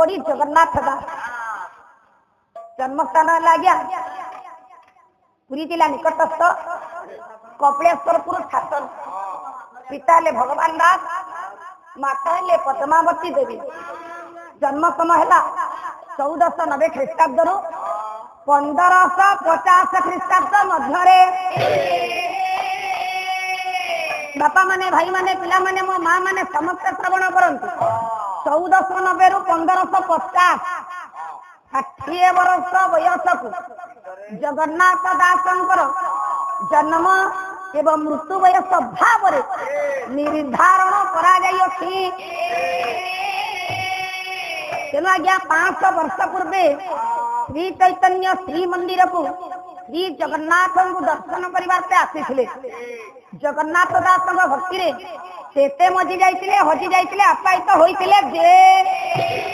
बड़ी जगन्नाथ दास जन्मस्थान आज्ञा पुरी जिला निकटस्थ कपिलेश्वरपुर शासन। पिता ले भगवान दास, माता ले पद्मावती देवी। जन्म समय है 1490 ख्रीष्टाब्द 1550 ख्रीष्टाब्द मध्य। बापा माने भाई माने पिला माने मो माँ माने समस्त श्रवण करंतु। 1490 रु 1550 60 वर्ष वयस को जगन्नाथ दासंकर जन्म एवं मृत्यु वयस भाव निर्धारण करा जाइछि। तेणु आज्ञा 500 वर्ष पूर्वे श्री चैतन्य श्री मंदिर को श्री जगन्नाथ को दर्शन करने आसी। जगन्नाथ दास भक्ति रे मजी जाइए हजि जाइए अपायित होते जे